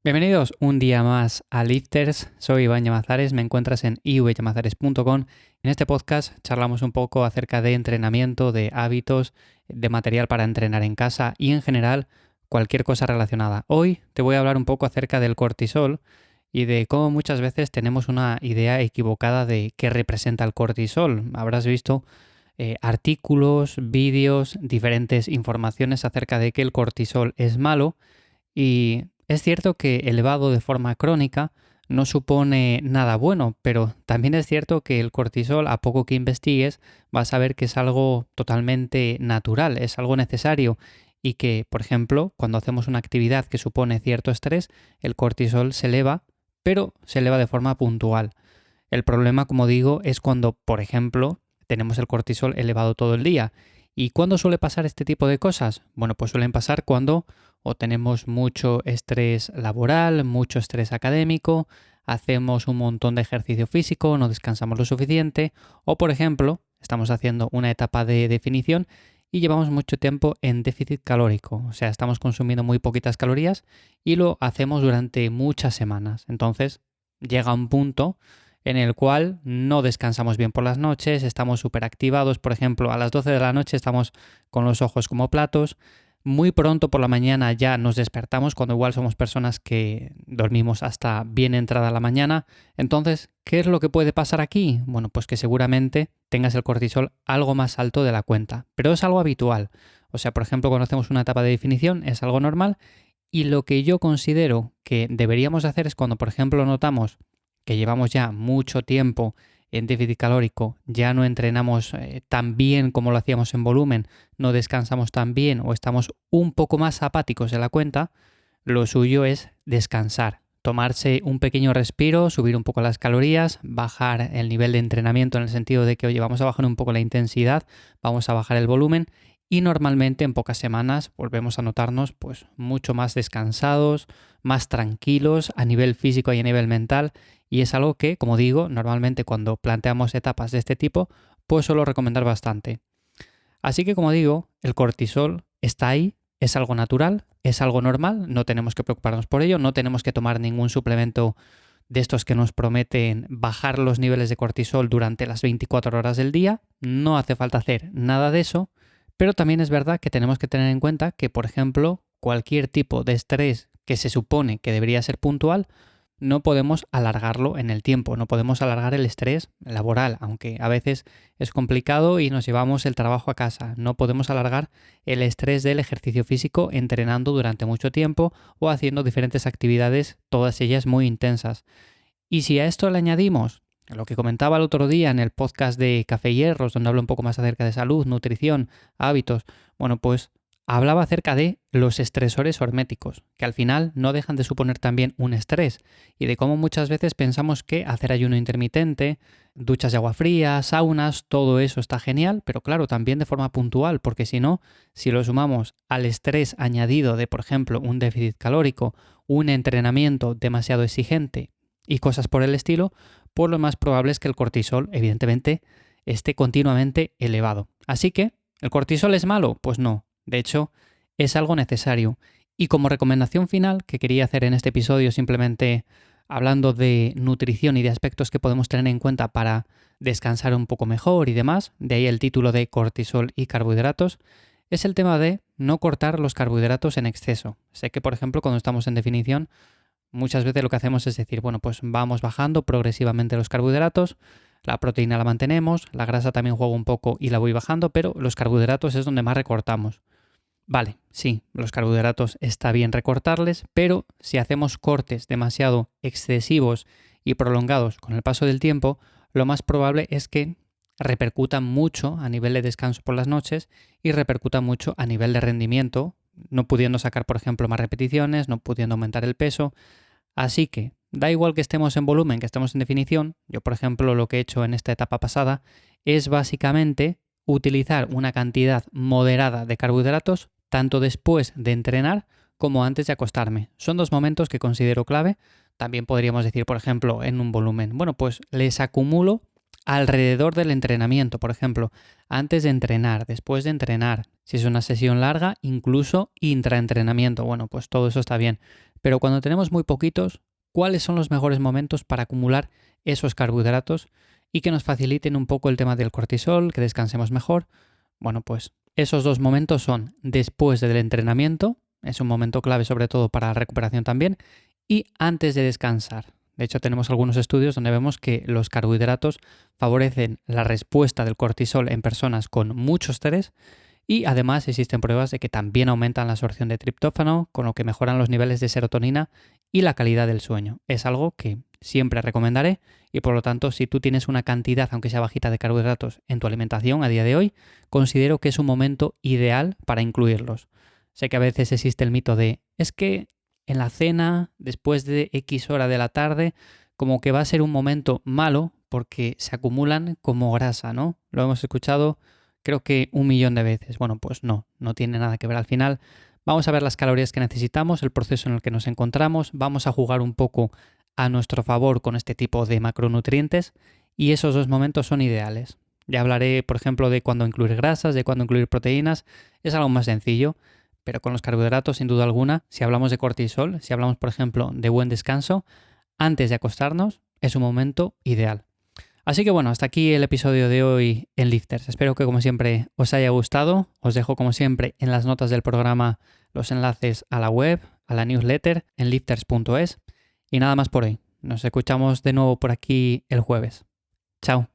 Bienvenidos un día más a Lifters, soy Iván Llamazares, me encuentras en ivllamazares.com. En este podcast charlamos un poco acerca de entrenamiento, de hábitos, de material para entrenar en casa y en general cualquier cosa relacionada. Hoy te voy a hablar un poco acerca del cortisol y de cómo muchas veces tenemos una idea equivocada de qué representa el cortisol. Habrás visto artículos, vídeos, diferentes informaciones acerca de que el cortisol es malo. Y es cierto que elevado de forma crónica no supone nada bueno, pero también es cierto que el cortisol, a poco que investigues, vas a ver que es algo totalmente natural, es algo necesario y que, por ejemplo, cuando hacemos una actividad que supone cierto estrés, el cortisol se eleva, pero se eleva de forma puntual. El problema, como digo, es cuando, por ejemplo, tenemos el cortisol elevado todo el día. ¿Y cuándo suele pasar este tipo de cosas? Bueno, pues suelen pasar cuando o tenemos mucho estrés laboral, mucho estrés académico, hacemos un montón de ejercicio físico, no descansamos lo suficiente, o por ejemplo, estamos haciendo una etapa de definición y llevamos mucho tiempo en déficit calórico, o sea, estamos consumiendo muy poquitas calorías y lo hacemos durante muchas semanas. Entonces, llega un punto en el cual no descansamos bien por las noches, estamos súper activados, por ejemplo, a las 12 de la noche estamos con los ojos como platos, muy pronto por la mañana ya nos despertamos, cuando igual somos personas que dormimos hasta bien entrada la mañana. Entonces, ¿qué es lo que puede pasar aquí? Bueno, pues que seguramente tengas el cortisol algo más alto de la cuenta, pero es algo habitual. O sea, por ejemplo, cuando hacemos una etapa de definición es algo normal y lo que yo considero que deberíamos hacer es cuando, por ejemplo, notamos que llevamos ya mucho tiempo en déficit calórico, ya no entrenamos tan bien como lo hacíamos en volumen, no descansamos tan bien o estamos un poco más apáticos de la cuenta, lo suyo es descansar, tomarse un pequeño respiro, subir un poco las calorías, bajar el nivel de entrenamiento en el sentido de que, oye, vamos a bajar un poco la intensidad, vamos a bajar el volumen y normalmente en pocas semanas volvemos a notarnos pues mucho más descansados, más tranquilos a nivel físico y a nivel mental. Y es algo que, como digo, normalmente cuando planteamos etapas de este tipo, pues suelo recomendar bastante. Así que, como digo, el cortisol está ahí, es algo natural, es algo normal, no tenemos que preocuparnos por ello, no tenemos que tomar ningún suplemento de estos que nos prometen bajar los niveles de cortisol durante las 24 horas del día, no hace falta hacer nada de eso, pero también es verdad que tenemos que tener en cuenta que, por ejemplo, cualquier tipo de estrés que se supone que debería ser puntual, no podemos alargarlo en el tiempo, no podemos alargar el estrés laboral, aunque a veces es complicado y nos llevamos el trabajo a casa. No podemos alargar el estrés del ejercicio físico entrenando durante mucho tiempo o haciendo diferentes actividades, todas ellas muy intensas. Y si a esto le añadimos lo que comentaba el otro día en el podcast de Café y Hierros, donde hablo un poco más acerca de salud, nutrición, hábitos, bueno, pues hablaba acerca de los estresores horméticos, que al final no dejan de suponer también un estrés, y de cómo muchas veces pensamos que hacer ayuno intermitente, duchas de agua fría, saunas, todo eso está genial, pero claro, también de forma puntual, porque si no, si lo sumamos al estrés añadido de, por ejemplo, un déficit calórico, un entrenamiento demasiado exigente y cosas por el estilo, pues lo más probable es que el cortisol, evidentemente, esté continuamente elevado. Así que, ¿el cortisol es malo? Pues no. De hecho, es algo necesario. Y como recomendación final que quería hacer en este episodio, simplemente hablando de nutrición y de aspectos que podemos tener en cuenta para descansar un poco mejor y demás, de ahí el título de cortisol y carbohidratos, es el tema de no cortar los carbohidratos en exceso. Sé que, por ejemplo, cuando estamos en definición, muchas veces lo que hacemos es decir, bueno, pues vamos bajando progresivamente los carbohidratos, la proteína la mantenemos, la grasa también juega un poco y la voy bajando, pero los carbohidratos es donde más recortamos. Vale, sí, los carbohidratos está bien recortarles, pero si hacemos cortes demasiado excesivos y prolongados con el paso del tiempo, lo más probable es que repercuta mucho a nivel de descanso por las noches y repercuta mucho a nivel de rendimiento, no pudiendo sacar, por ejemplo, más repeticiones, no pudiendo aumentar el peso. Así que da igual que estemos en volumen, que estemos en definición. Yo, por ejemplo, lo que he hecho en esta etapa pasada es básicamente utilizar una cantidad moderada de carbohidratos tanto después de entrenar como antes de acostarme. Son dos momentos que considero clave. También podríamos decir, por ejemplo, en un volumen. Bueno, pues les acumulo alrededor del entrenamiento, por ejemplo, antes de entrenar, después de entrenar, si es una sesión larga, incluso intraentrenamiento. Bueno, pues todo eso está bien. Pero cuando tenemos muy poquitos, ¿cuáles son los mejores momentos para acumular esos carbohidratos y que nos faciliten un poco el tema del cortisol, que descansemos mejor? Bueno, pues esos dos momentos son después del entrenamiento, es un momento clave sobre todo para la recuperación también, y antes de descansar. De hecho, tenemos algunos estudios donde vemos que los carbohidratos favorecen la respuesta del cortisol en personas con mucho estrés y además existen pruebas de que también aumentan la absorción de triptófano, con lo que mejoran los niveles de serotonina y la calidad del sueño. Es algo que siempre recomendaré y por lo tanto, si tú tienes una cantidad, aunque sea bajita, de carbohidratos en tu alimentación a día de hoy, considero que es un momento ideal para incluirlos. Sé que a veces existe el mito de, es que en la cena, después de X hora de la tarde, como que va a ser un momento malo porque se acumulan como grasa, ¿no? Lo hemos escuchado creo que 1.000.000 de veces. Bueno, pues no tiene nada que ver. Al final vamos a ver las calorías que necesitamos, el proceso en el que nos encontramos, vamos a jugar un poco a nuestro favor con este tipo de macronutrientes y esos dos momentos son ideales. Ya hablaré, por ejemplo, de cuándo incluir grasas, de cuándo incluir proteínas, es algo más sencillo, pero con los carbohidratos, sin duda alguna, si hablamos de cortisol, si hablamos, por ejemplo, de buen descanso, antes de acostarnos, es un momento ideal. Así que bueno, hasta aquí el episodio de hoy en Lifters. Espero que como siempre os haya gustado. Os dejo como siempre en las notas del programa los enlaces a la web, a la newsletter en lifters.es. Y nada más por hoy. Nos escuchamos de nuevo por aquí el jueves. Chao.